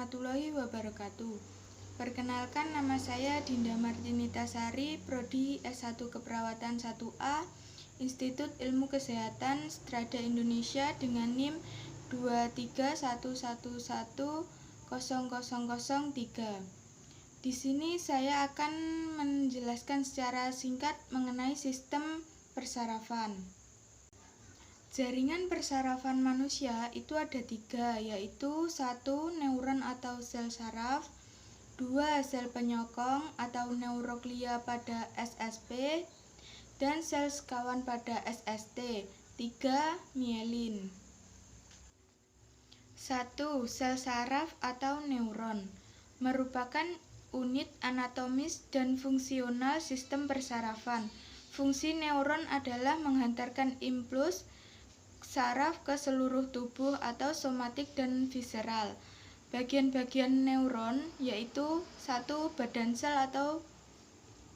warahmatullahi wabarakatuh. Perkenalkan, nama saya Dinda Martinita Sari, Prodi S1 Keperawatan 1A, Institut Ilmu Kesehatan Strada Indonesia dengan NIM 231110003. Di sini saya akan menjelaskan secara singkat mengenai sistem persarafan. Jaringan persarafan manusia itu ada 3, yaitu 1. Neuron atau sel saraf, 2. Sel penyokong atau neuroglia pada SSP, dan sel sekawan pada SST, 3. Mielin. 1. Sel saraf atau neuron merupakan unit anatomis dan fungsional sistem persarafan. Fungsi neuron adalah menghantarkan impuls saraf ke seluruh tubuh atau somatik dan visceral. Bagian-bagian neuron yaitu 1. Badan sel atau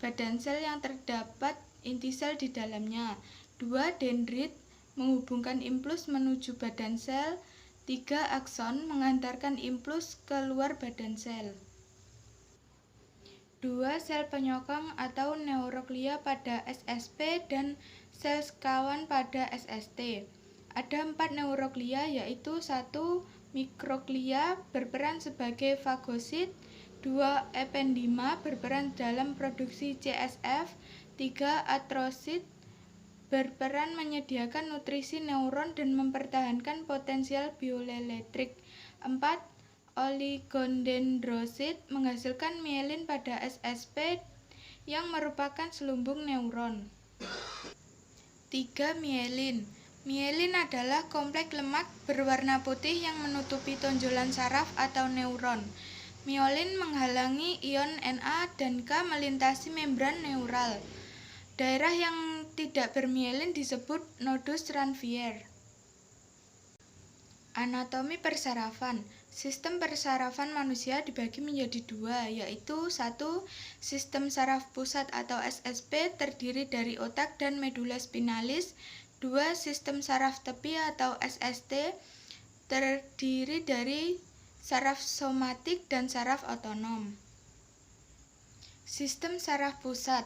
badan sel yang terdapat inti sel di dalamnya, 2. Dendrit menghubungkan impuls menuju badan sel, 3. Akson menghantarkan impuls keluar badan sel. 2. Sel penyokong atau neuroglia pada SSP dan sel sekawan pada SST. Ada 4 neuroglia, yaitu 1. Mikroglia berperan sebagai fagosit, 2. Ependima berperan dalam produksi CSF, 3. Atrosit berperan menyediakan nutrisi neuron dan mempertahankan potensial bioelektrik, 4. Oligodendrosit menghasilkan mielin pada SSP yang merupakan selumbung neuron. 3. Mielin. Mielin adalah kompleks lemak berwarna putih yang menutupi tonjolan saraf atau neuron. Mielin menghalangi ion Na dan K melintasi membran neural. Daerah yang tidak bermielin disebut nodus Ranvier. Anatomi persarafan. Sistem persarafan manusia dibagi menjadi 2, yaitu 1. Sistem saraf pusat atau SSP terdiri dari otak dan medula spinalis, 2. Sistem saraf tepi atau SST terdiri dari saraf somatik dan saraf otonom. Sistem saraf pusat.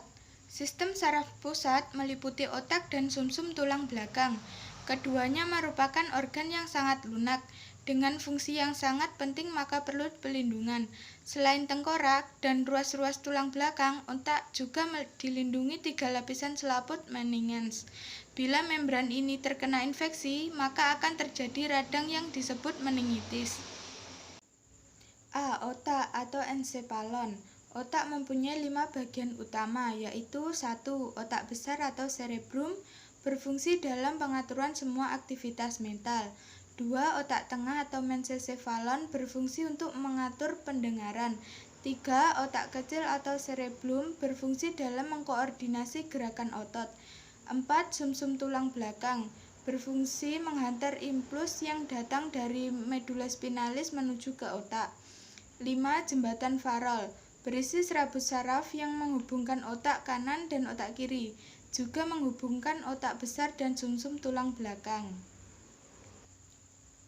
Sistem saraf pusat meliputi otak dan sumsum tulang belakang. Keduanya merupakan organ yang sangat lunak, dengan fungsi yang sangat penting maka perlu pelindungan. Selain tengkorak dan ruas-ruas tulang belakang, otak juga dilindungi 3 lapisan selaput meninges. Bila membran ini terkena infeksi, maka akan terjadi radang yang disebut meningitis. A. Otak atau ensepalon. Otak mempunyai 5 bagian utama, yaitu 1. Otak besar atau cerebrum, berfungsi dalam pengaturan semua aktivitas mental. 2. Otak tengah atau mesencephalon, berfungsi untuk mengatur pendengaran. 3. Otak kecil atau cerebellum, berfungsi dalam mengkoordinasi gerakan otot. 4. Sumsum tulang belakang, berfungsi menghantar impuls yang datang dari medula spinalis menuju ke otak. 5. Jembatan Farol, berisi serabut saraf yang menghubungkan otak kanan dan otak kiri, juga menghubungkan otak besar dan sumsum tulang belakang.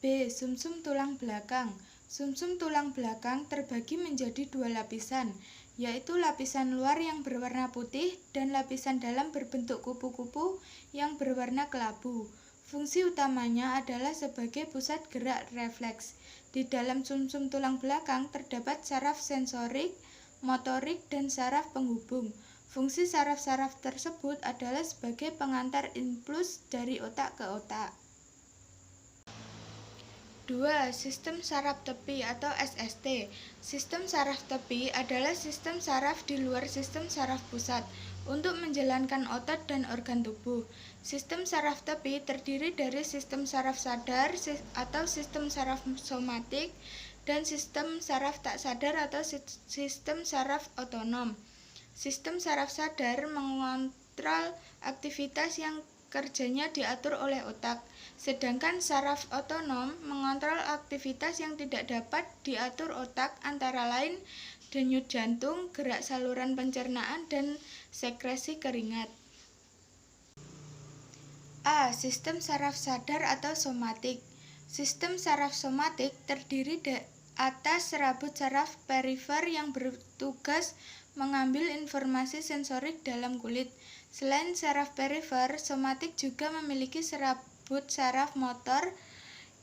B. Sumsum tulang belakang. Sumsum tulang belakang terbagi menjadi 2 lapisan, yaitu lapisan luar yang berwarna putih dan lapisan dalam berbentuk kupu-kupu yang berwarna kelabu. Fungsi utamanya adalah sebagai pusat gerak refleks. Di dalam sumsum tulang belakang terdapat saraf sensorik, motorik, dan saraf penghubung. Fungsi saraf-saraf tersebut adalah sebagai pengantar impuls dari otak ke otak. 2. Sistem saraf tepi atau SST. Sistem saraf tepi adalah sistem saraf di luar sistem saraf pusat untuk menjalankan otot dan organ tubuh. Sistem saraf tepi terdiri dari sistem saraf sadar atau sistem saraf somatik dan sistem saraf tak sadar atau sistem saraf otonom. Sistem saraf sadar mengontrol aktivitas yang kerjanya diatur oleh otak, sedangkan saraf otonom mengontrol aktivitas yang tidak dapat diatur otak, antara lain denyut jantung, gerak saluran pencernaan, dan sekresi keringat. A. Sistem saraf sadar atau somatik. Sistem saraf somatik terdiri atas serabut saraf perifer yang bertugas mengambil informasi sensorik dalam kulit. Selain saraf perifer, somatik juga memiliki serabut saraf motor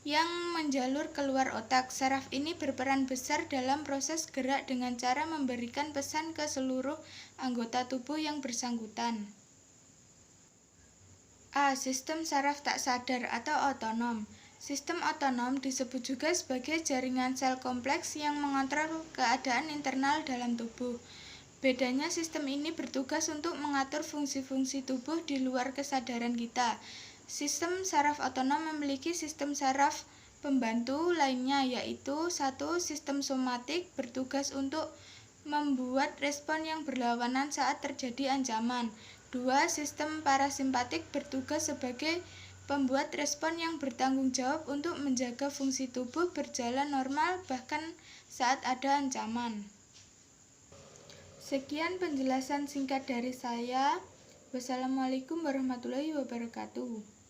yang menjalur keluar otak. Saraf ini berperan besar dalam proses gerak dengan cara memberikan pesan ke seluruh anggota tubuh yang bersangkutan. A. Sistem saraf tak sadar atau otonom. Sistem otonom disebut juga sebagai jaringan sel kompleks yang mengontrol keadaan internal dalam tubuh. Bedanya sistem ini bertugas untuk mengatur fungsi-fungsi tubuh di luar kesadaran kita. Sistem saraf otonom memiliki sistem saraf pembantu lainnya, yaitu 1. Sistem somatik bertugas untuk membuat respon yang berlawanan saat terjadi ancaman. 2. Sistem parasimpatik bertugas sebagai pembuat respon yang bertanggung jawab untuk menjaga fungsi tubuh berjalan normal bahkan saat ada ancaman. Sekian penjelasan singkat dari saya. Wassalamualaikum warahmatullahi wabarakatuh.